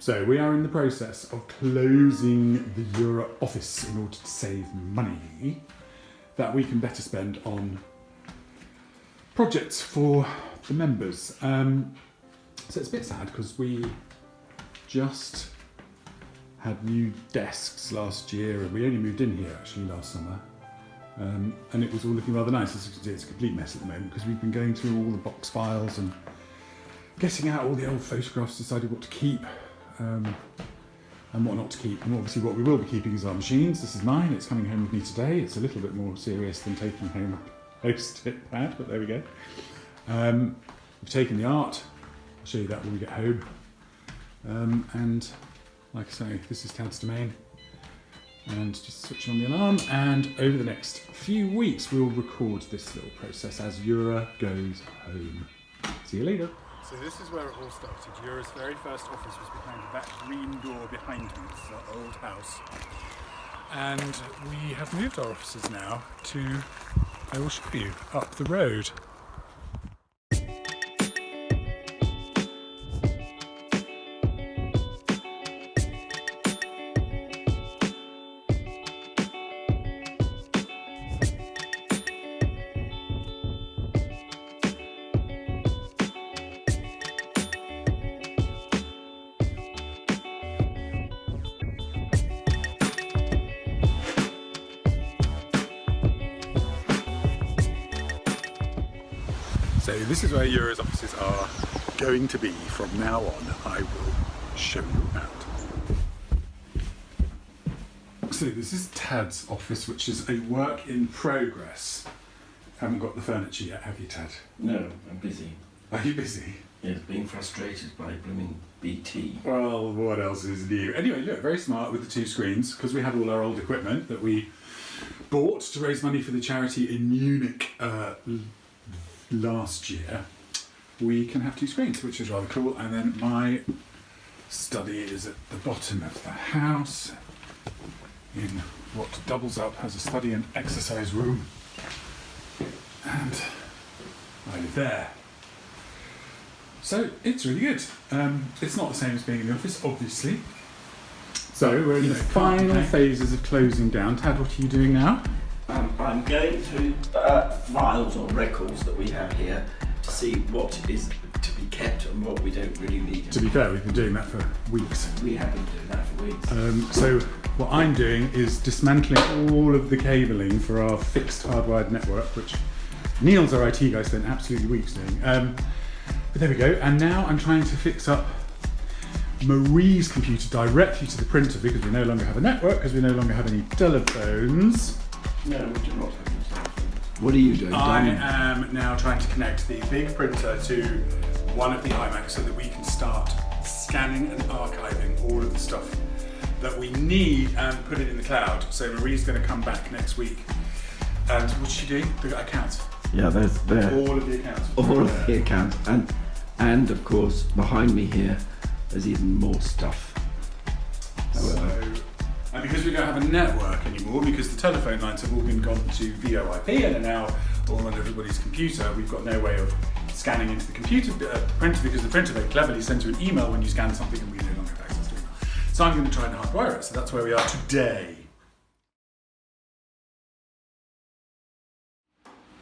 So we are in the process of closing the Euro office in order to save money that we can better spend on projects for the members. So it's a bit sad because we just had new desks last year, and we only moved in here actually last summer. And it was all looking rather nice. It's a complete mess at the moment because we've been going through all the box files and getting out all the old photographs, decided what to keep. And what not to keep, and obviously what we will be keeping is our machines. This is mine, it's coming home with me today. It's a little bit more serious than taking home a post-it pad, but there we go. We've taken the art, I'll show you that when we get home. And like I say, this is Tad's domain. And just switch on the alarm, and over the next few weeks we'll record this little process as Eura goes home. See you later. So this is where it all started. Eura's very first office was behind that green door behind me. This is our old house. And we have moved our offices now to, I will show you, up the road. So this is where Eura's offices are going to be from now on. I will show you out. So this is Tad's office, which is a work in progress. Haven't got the furniture yet, have you, Tad? No, I'm busy. Are you busy? Yes, being frustrated by blooming BT. Well, what else is new? Anyway, look, very smart with the two screens, because we had all our old equipment that we bought to raise money for the charity in Munich last year. We can have two screens, which is rather cool. And then my study is at the bottom of the house in what doubles up as a study and exercise room. And I live there. So it's really good. It's not the same as being in the office, obviously. So we're in the final phases of closing down. Tad, what are you doing now? I'm going through files or records that we have here to see what is to be kept and what we don't really need. To be fair, we've been doing that for weeks. We have been doing that for weeks. So what I'm doing is dismantling all of the cabling for our fixed hardwired network, which Neil's our IT guy spent absolutely weeks doing. But there we go. And now I'm trying to fix up Marie's computer directly to the printer because we no longer have a network, because we no longer have any telephones. No, we do not have any telephones. What are you doing? I am now trying to connect the big printer to one of the iMacs so that we can start scanning and archiving all of the stuff that we need and put it in the cloud. So Marie's going to come back next week. And what's she doing? The accounts. Yeah, there's all of the accounts. All of the accounts, and of course behind me here, there's even more stuff. And because we don't have a network anymore, because the telephone lines have all been gone to VoIP and are now all on everybody's computer, we've got no way of scanning into the computer printer, because the printer very cleverly sends you an email when you scan something and we no longer have access to it. So I'm going to try and hardwire it. So that's where we are today.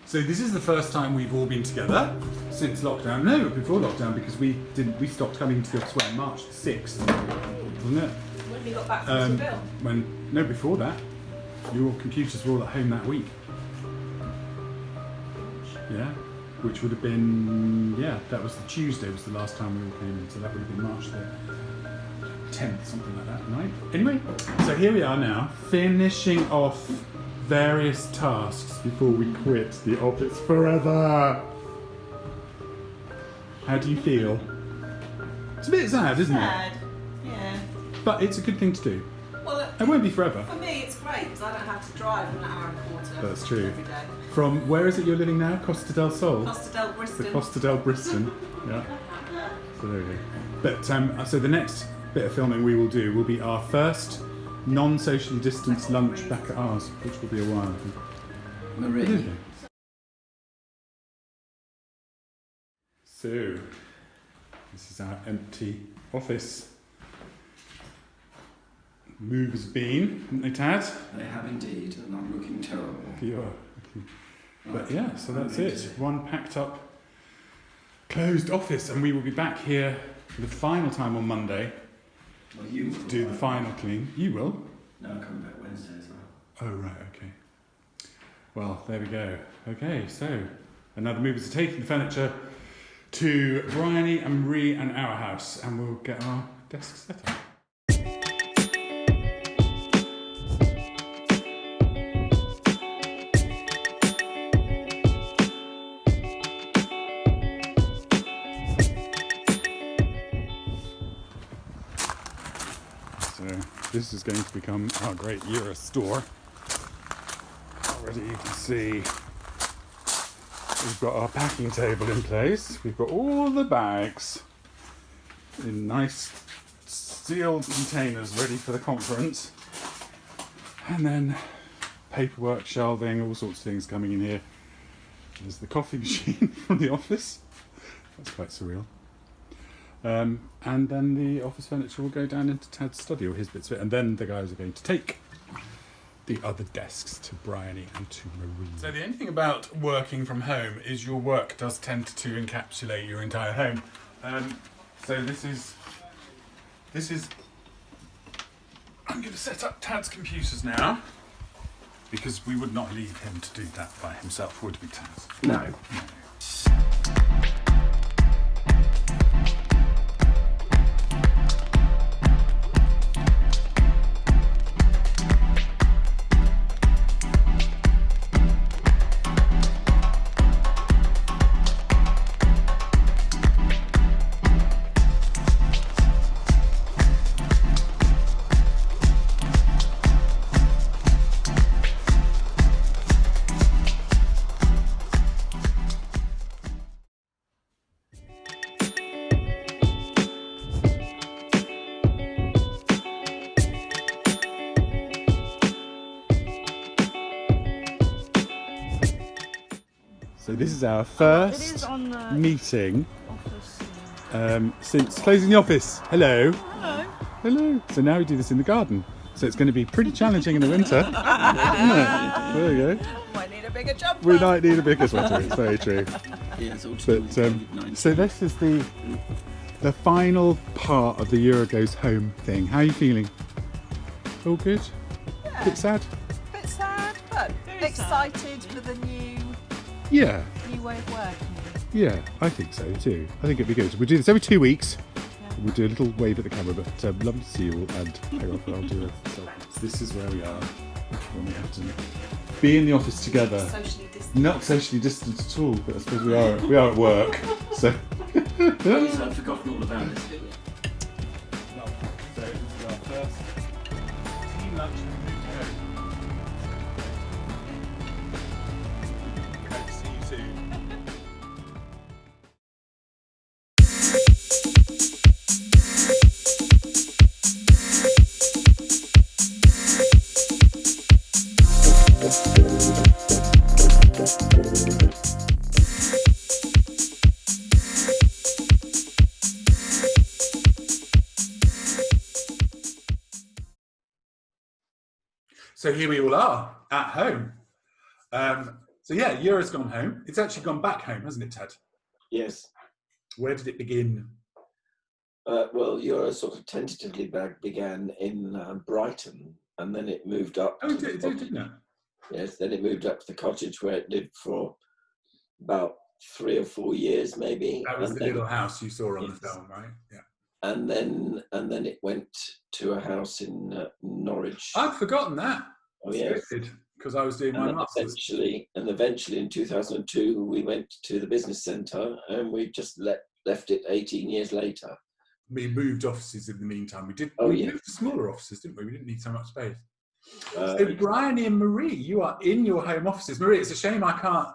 So this is the first time we've all been together since lockdown. No, before lockdown, because we stopped coming to the office on March the 6th, wasn't it? When we got back from Seville. No, before that. Your computers were all at home that week. Yeah, which would have been, that was the Tuesday was the last time we all came in, so that would have been March the 10th, something like that, 9th. Anyway, so here we are now, finishing off various tasks before we quit the office forever. How do you feel? It's a bit sad, isn't it? Sad. Yeah. But it's a good thing to do. Well, It won't be forever. for me, it's great because I don't have to drive an hour and a quarter. That's true. Every day. From where is it you're living now? Costa del Sol? Costa del Bristol. The Costa del Bristol. Yeah. So there we go. But so the next bit of filming we will do will be our first non-socially distanced lunch back at ours, which will be a while, I think. Marie. So, this is our empty office. Moves have been, haven't they, Tad? They have indeed, and I'm looking terrible. You are. But yeah, so that's it. One packed up, closed office, and we will be back here for the final time on Monday Well, you to do the final clean. You will? No, I'm coming back Wednesday as well. Oh, right, okay. Well, there we go. Okay, so another movers are taking the furniture to Bryony and Marie and our house, and we'll get our desks set up. So this is going to become our great Euro store. Already you can see we've got our packing table in place. We've got all the bags in nice sealed containers ready for the conference. And then paperwork, shelving, all sorts of things coming in here. There's the coffee machine from the office. That's quite surreal. And then the office furniture will go down into Tad's study, or his bits of it, and then the guys are going to take the other desks to Bryony and to Marie. So the only thing about working from home is your work does tend to encapsulate your entire home. So this is. I'm going to set up Tad's computers now, because we would not leave him to do that by himself, would we, Tad? No. So this is our first meeting since closing the office. Hello. Hello. Hello. So now we do this in the garden. So it's going to be pretty challenging in the winter. Isn't it? There we go. Might need a bigger jumper. We might need a bigger sweater. It's very true. Yeah, it's all to do But with COVID-19. so this is the final part of the Euro Goes Home thing. How are you feeling? All good? Yeah. Bit sad? Bit sad, but excited for the new Yeah. way of working. Yeah, I think so too. I think it'd be good. We'll do this every 2 weeks. We'll do a little wave at the camera, but lovely to see you all. And hang on, I'll do a selfie. This is where we are when we have to be in the office together. Socially distant. Not socially distant at all, but I suppose we are at work. So. I've forgotten all about this. So this is our first team lunch. Hope to see you soon. So here we all are at home. So yeah, Euro's gone home. It's actually gone back home, hasn't it, Ted? Yes. Where did it begin? Well, Euro sort of tentatively began in Brighton, and then it moved up. Oh, it did, didn't it? Yes, then it moved up to the cottage where it lived for about 3 or 4 years, maybe. That was and the then, little house you saw on Yes. the film, right? Yeah. and then it went to a house in Norwich. I'd forgotten that. Oh yes. Because I was doing my And masters. eventually in 2002 we went to the business centre, and we just left it 18 years later. we moved offices in the meantime. Oh, We yeah. moved to smaller offices, didn't we? We didn't need so much space. Uh, So Bryony and Marie, you are in your home offices. Marie, it's a shame I can't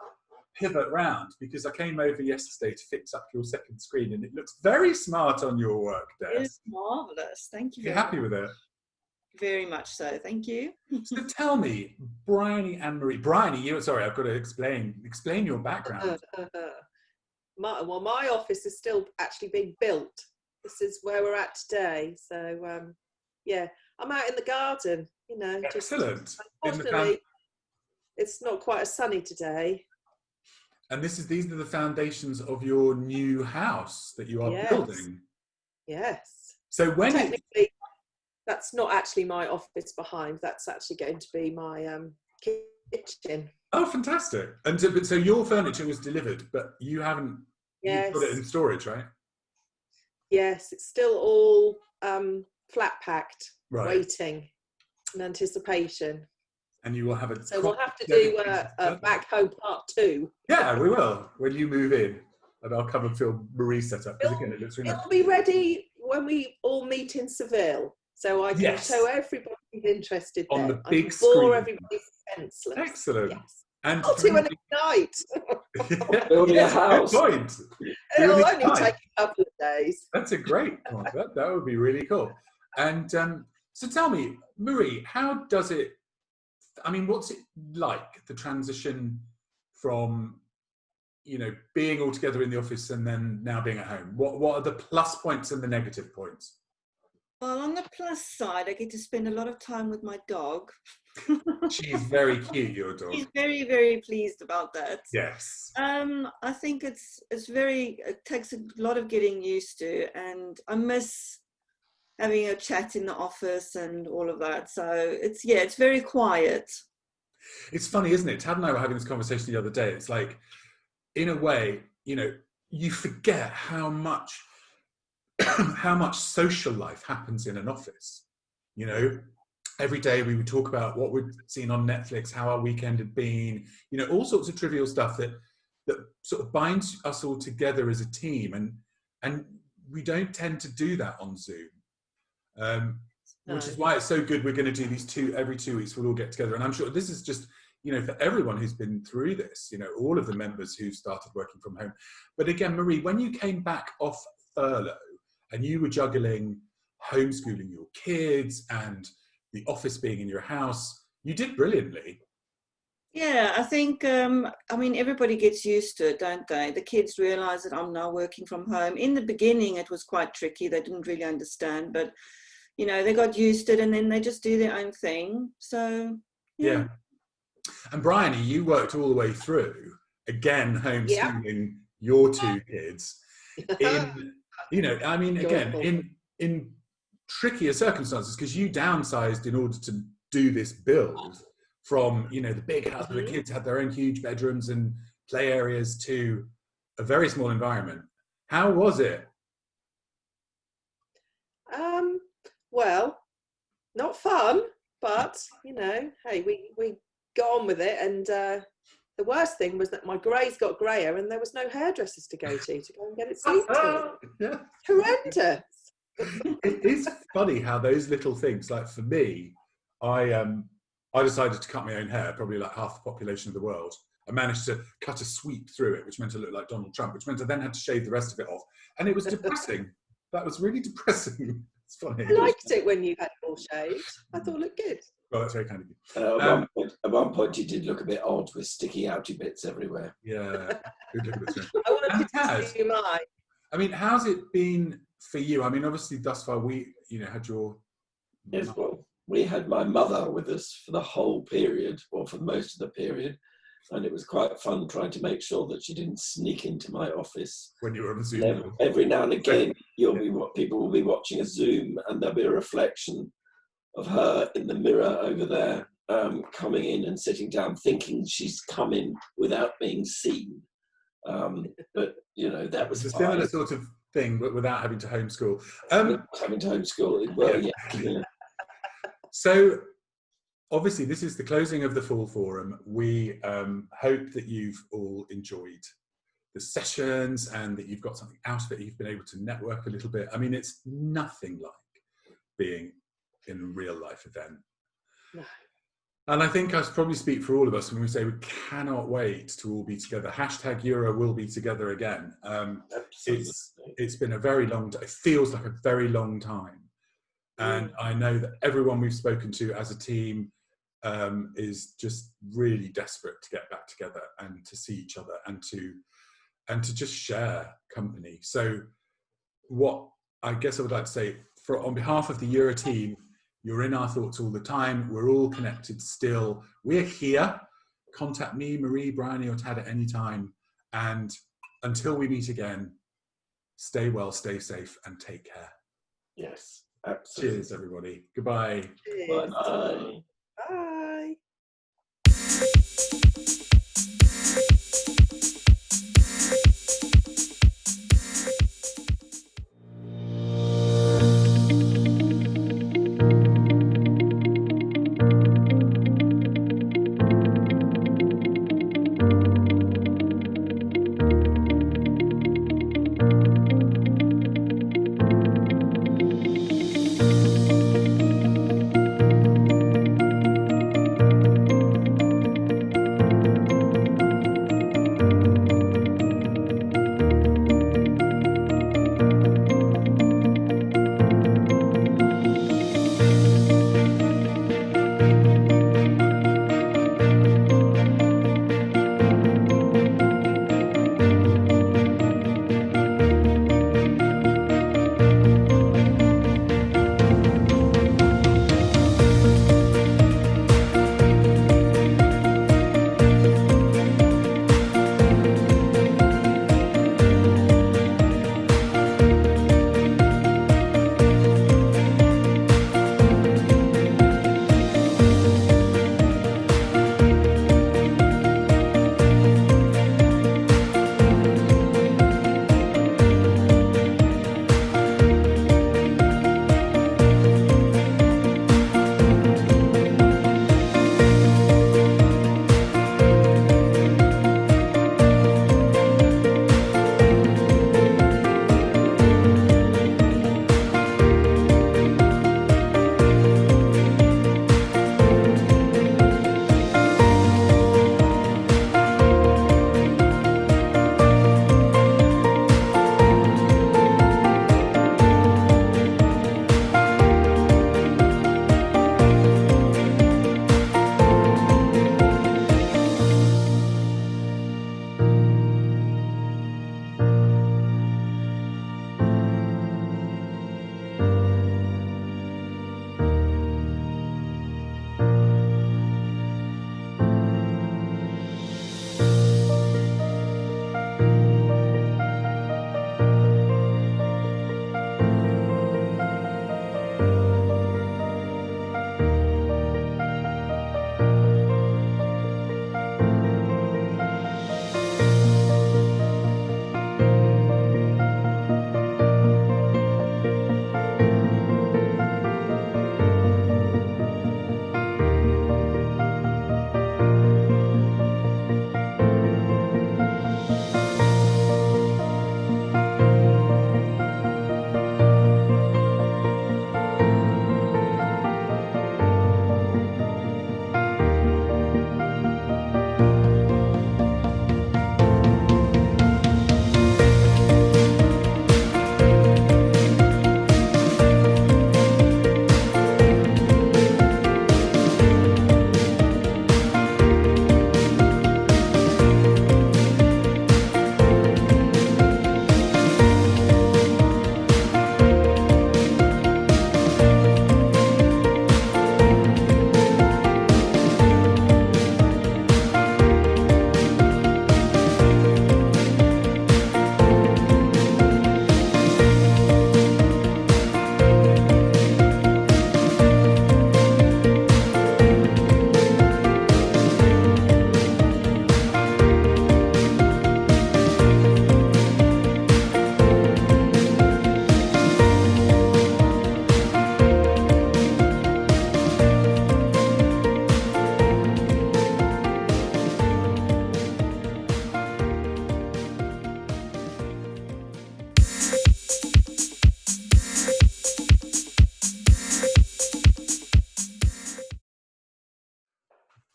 pivot round because I came over yesterday to fix up your second screen and it looks very smart on your work It is desk. marvellous. Thank you You're very happy much. with it? Very much so. Thank you. So tell me, Bryony and Marie. Bryony, sorry, I've got to explain your background. My office is still actually being built. This is where we're at today. So, yeah, I'm out in the garden, you know. Excellent. Unfortunately, it's not quite as sunny today. And these are the foundations of your new house that you are building. Yes. So when technically, that's not actually my office behind. That's actually going to be my kitchen. Oh, fantastic! And so your furniture was delivered, but you haven't. Yes. You've got it in storage, right? Yes, it's still all flat packed, Right. waiting in anticipation. And you will have a. So we'll have to do a back home part 2. Yeah, we will when you move in, and I'll come and film Marie's setup because again, it looks really nice. It'll be ready when we all meet in Seville, so I can show everybody who's interested on there. the big I can screen. bore everybody senseless. Excellent. Yes. And I'll do it at night. Building a house. Good point. It'll Really only nice. take a couple of days. That's a great point. That would be really cool. And so tell me, Marie, how does it, I mean, what's it like, the transition from, you know, being all together in the office and then now being at home? What are the plus points and the negative points? Well, on the plus side, I get to spend a lot of time with my dog. She's very cute, your dog. She's very, very pleased about that. Yes. I think it takes a lot of getting used to, and I miss having a chat in the office and all of that. So it's very quiet. It's funny, isn't it? Tad and I were having this conversation the other day. It's like, in a way, you know, you forget how much social life happens in an office. You know, every day we would talk about what we'd seen on Netflix, how our weekend had been, you know, all sorts of trivial stuff that sort of binds us all together as a team. And we don't tend to do that on Zoom. Which is why it's so good. We're going to do these every 2 weeks. We'll all get together. And I'm sure this is just, you know, for everyone who's been through this, you know, all of the members who started working from home. But again, Marie, when you came back off furlough and you were juggling homeschooling your kids and the office being in your house, you did brilliantly. Yeah, I think, I mean, everybody gets used to it, don't they? The kids realize that I'm now working from home. In the beginning, it was quite tricky. They didn't really understand, but, you know, they got used to it and then they just do their own thing. So, yeah. And Bryony, you worked all the way through, again, homeschooling your 2 kids in, you know, I mean, again, in trickier circumstances, because you downsized in order to do this build from, you know, the big house where the kids had their own huge bedrooms and play areas to a very small environment. How was it? Well, not fun, but, you know, hey, we got on with it. And the worst thing was that my greys got greyer and there was no hairdressers to go and get it seated. Yeah. Horrendous. It is funny how those little things, like for me, I decided to cut my own hair, probably like half the population of the world. I managed to cut a sweep through it, which meant I looked like Donald Trump, which meant I then had to shave the rest of it off. And it was depressing. That was really depressing. It's funny. I liked it when you had it all shaved. I thought it looked good. Well, that's very kind of you. At one point, you did look a bit odd with sticky outy bits everywhere. Yeah. I wanted to do mine. I mean, how's it been for you? I mean, obviously, thus far, we, you know, had your... Yes, well, we had my mother with us for the whole period, or for most of the period, and it was quite fun trying to make sure that she didn't sneak into my office. When you were on Zoom. Every now and again, people will be watching a Zoom, and there'll be a reflection of her in the mirror over there, coming in and sitting down, thinking she's come in without being seen. But you know, that was a similar sort of thing, but without having to homeschool. Having to homeschool, well, yeah. So, obviously, this is the closing of the Fall Forum. We hope that you've all enjoyed sessions, and that you've got something out of it. You've been able to network a little bit. I mean, it's nothing like being in a real life event. No. And I think I probably speak for all of us when we say we cannot wait to all be together. Hashtag Euro will be together again. It's been a very long time. It feels like a very long time. And I know that everyone we've spoken to as a team is just really desperate to get back together and to see each other and to just share company. So what I guess I would like to say, on behalf of the Euro team, you're in our thoughts all the time. We're all connected still. We're here. Contact me, Marie, Bryony, or Tad at any time. And until we meet again, stay well, stay safe, and take care. Yes, absolutely. Cheers, everybody. Goodbye. Cheers. Bye. Bye.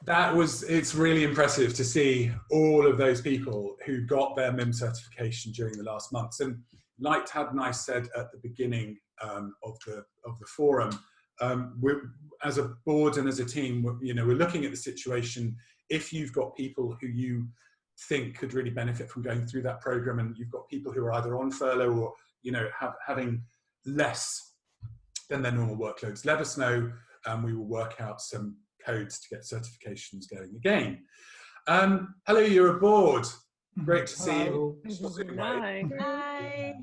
It's really impressive to see all of those people who got their MIM certification during the last months. And like Tad and I said at the beginning of the forum, as a board and as a team, we're looking at the situation. If you've got people who you think could really benefit from going through that program, and you've got people who are either on furlough or having less than their normal workloads, let us know, and we will work out some codes to get certifications going again. Hello, you're aboard. Great to see you. Hi.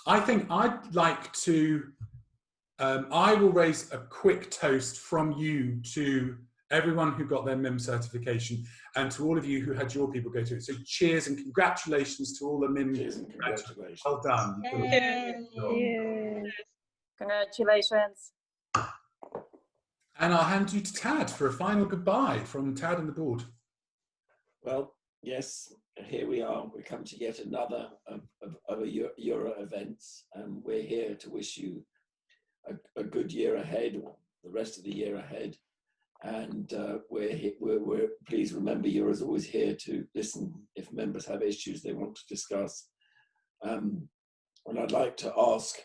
I think I'd like to, I will raise a quick toast from you to everyone who got their MIM certification and to all of you who had your people go to it. So cheers and congratulations to all the MIM. Cheers and congratulations. Well done. Congratulations. And I'll hand you to Tad for a final goodbye from Tad and the board. Well, yes, here we are. We come to yet another of Euro events, and we're here to wish you a good year ahead, the rest of the year ahead. And we're please remember you're as always here to listen if members have issues they want to discuss. And I'd like to ask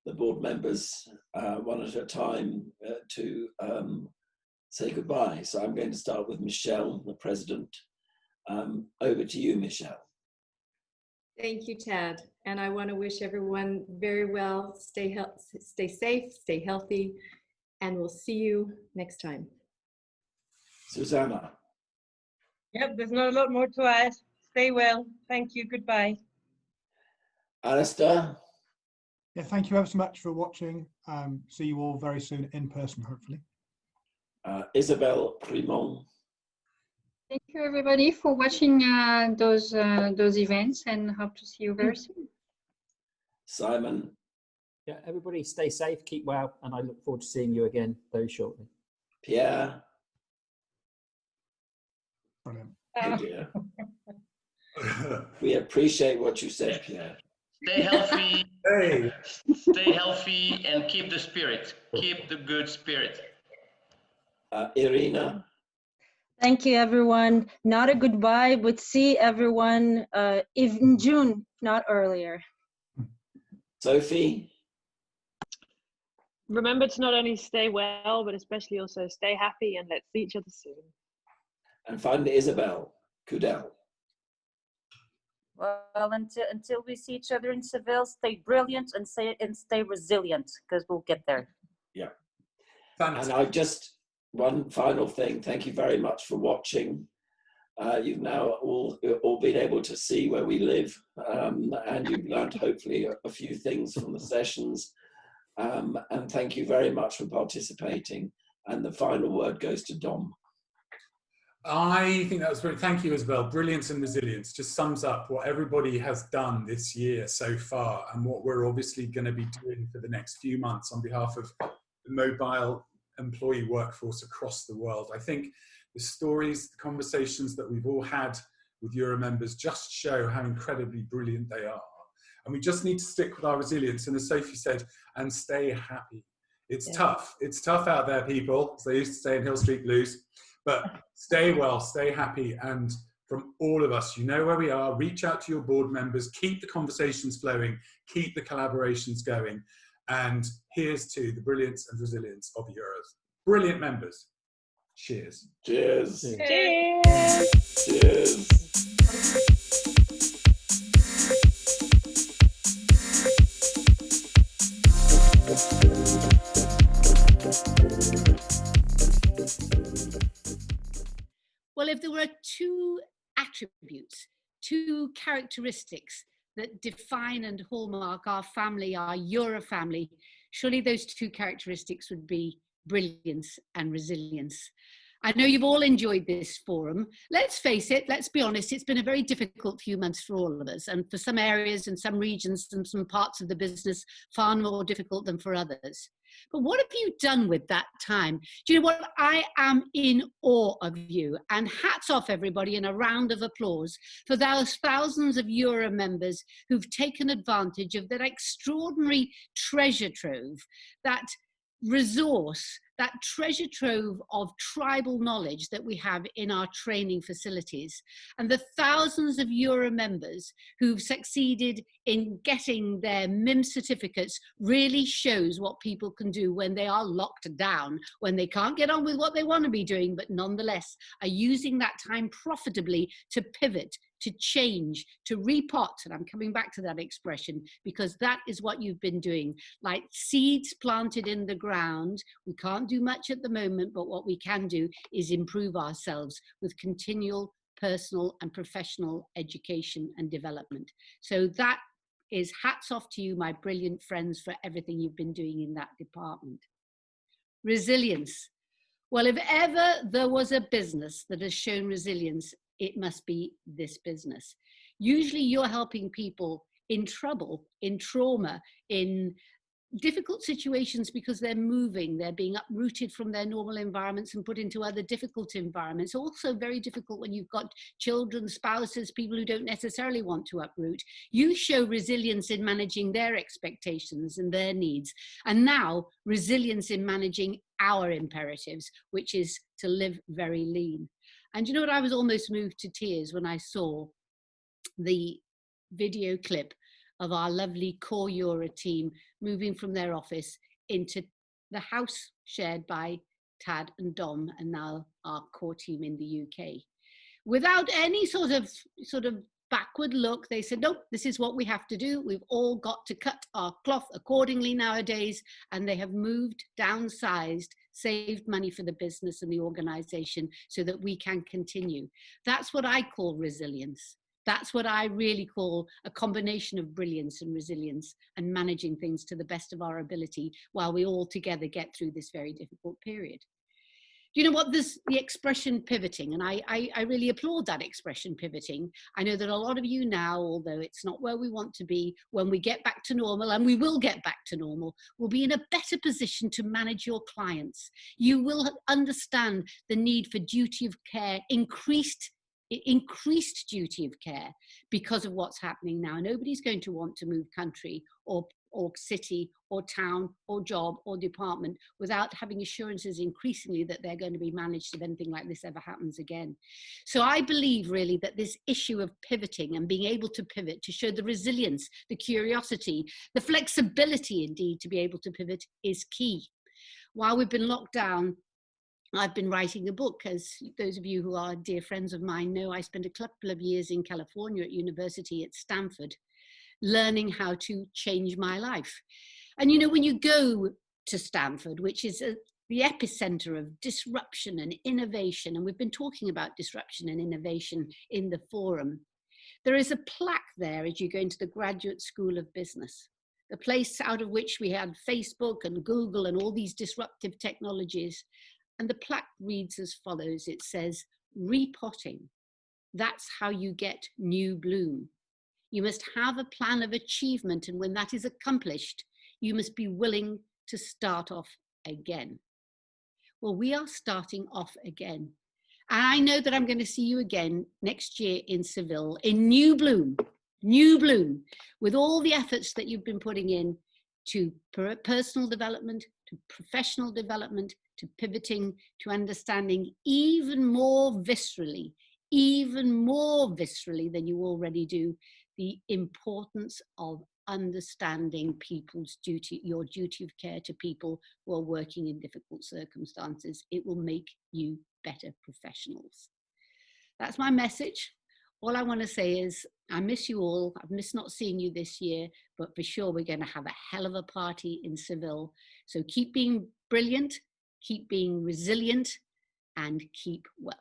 the board members one at a time to say goodbye. So I'm going to start with Michelle, the president. Over to you, Michelle. Thank you, Tad. And I want to wish everyone very well. Stay safe, stay healthy, and we'll see you next time. Susanna. Yep, there's not a lot more to add. Stay well. Thank you. Goodbye. Alistair. Yeah, thank you ever so much for watching. See you all very soon in person, hopefully. Isabelle Primont. Thank you, everybody, for watching those events, and hope to see you very soon. Simon. Yeah, everybody stay safe, keep well, and I look forward to seeing you again very shortly. Pierre. Brilliant. Oh dear. We appreciate what you said, Pierre. Stay healthy. Hey. Stay healthy and keep the spirit. Keep the good spirit. Irina. Thank you, everyone. Not a goodbye, but see everyone in June, not earlier. Sophie. Remember to not only stay well, but especially also stay happy, and let's see each other soon. And finally, Isabel Kudel. Well, until we see each other in Seville, stay brilliant and stay resilient, because we'll get there. Yeah. And I just, one final thing, thank you very much for watching. You've now all been able to see where we live, and you've learned hopefully a few things from the sessions. And thank you very much for participating. And the final word goes to Dom. I think that was brilliant. Thank you, Isabel. Brilliance and resilience just sums up what everybody has done this year so far, and what we're obviously going to be doing for the next few months on behalf of the mobile employee workforce across the world. I think the stories, the conversations that we've all had with Euro members just show how incredibly brilliant they are. And we just need to stick with our resilience, and as Sophie said, and stay happy. It's tough. It's tough out there, people, as they used to say in Hill Street Blues. But stay well, stay happy, and from all of us, you know where we are. Reach out to your board members, keep the conversations flowing, keep the collaborations going, and here's to the brilliance and resilience of Euros. Brilliant members. Cheers. Cheers. Cheers. Cheers. Well, if there were two attributes, two characteristics that define and hallmark our family, our Euro family, surely those two characteristics would be brilliance and resilience. I know you've all enjoyed this forum. Let's face it, let's be honest, it's been a very difficult few months for all of us, and for some areas and some regions and some parts of the business, far more difficult than for others. But what have you done with that time? Do you know what? I am in awe of you, and hats off everybody, and a round of applause for those thousands of Euro members who've taken advantage of that extraordinary treasure trove that resource, that treasure trove of tribal knowledge that we have in our training facilities, and the thousands of Euro members who've succeeded in getting their MIM certificates really shows what people can do when they are locked down, when they can't get on with what they want to be doing, but nonetheless are using that time profitably to pivot, to change, to repot. And I'm coming back to that expression because that is what you've been doing. Like seeds planted in the ground. We can't do much at the moment, but what we can do is improve ourselves with continual personal and professional education and development. So that is hats off to you, my brilliant friends, for everything you've been doing in that department. Resilience. Well, if ever there was a business that has shown resilience, it must be this business. Usually you're helping people in trouble, in trauma, in difficult situations because they're moving, they're being uprooted from their normal environments and put into other difficult environments. Also very difficult when you've got children, spouses, people who don't necessarily want to uproot. You show resilience in managing their expectations and their needs. And now resilience in managing our imperatives, which is to live very lean. And you know what, I was almost moved to tears when I saw the video clip of our lovely core Euro team moving from their office into the house shared by Tad and Dom, and now our core team in the UK. Without any sort of backward look, they said, nope, this is what we have to do. We've all got to cut our cloth accordingly nowadays. And they have moved, downsized, saved money for the business and the organization so that we can continue. That's what I call resilience. That's what I really call a combination of brilliance and resilience and managing things to the best of our ability while we all together get through this very difficult period. You know what, there's the expression pivoting, and I really applaud that expression pivoting. I know that a lot of you now, although it's not where we want to be, when we get back to normal, and we will get back to normal, will be in a better position to manage your clients. You will understand the need for duty of care, increased duty of care because of what's happening now. Nobody's going to want to move country or city or town or job or department without having assurances increasingly that they're going to be managed if anything like this ever happens again. So I believe really that this issue of pivoting and being able to pivot, to show the resilience, the curiosity, the flexibility indeed to be able to pivot is key. While we've been locked down, I've been writing a book. As those of you who are dear friends of mine know, I spent a couple of years in California at university at Stanford, learning how to change my life. And you know, when you go to Stanford, which is the epicenter of disruption and innovation, and we've been talking about disruption and innovation in the forum, there is a plaque there as you go into the Graduate School of Business, the place out of which we had Facebook and Google and all these disruptive technologies. And the plaque reads as follows. It says, repotting. That's how you get new bloom. You must have a plan of achievement, and when that is accomplished, you must be willing to start off again. Well, we are starting off again. And I know that I'm going to see you again next year in Seville in new bloom, with all the efforts that you've been putting in to personal development, to professional development, to pivoting, to understanding even more viscerally than you already do, the importance of understanding people's duty, your duty of care to people who are working in difficult circumstances. It will make you better professionals. That's my message. All I want to say is I miss you all. I've missed not seeing you this year, but for sure we're going to have a hell of a party in Seville. So keep being brilliant, keep being resilient, and keep well.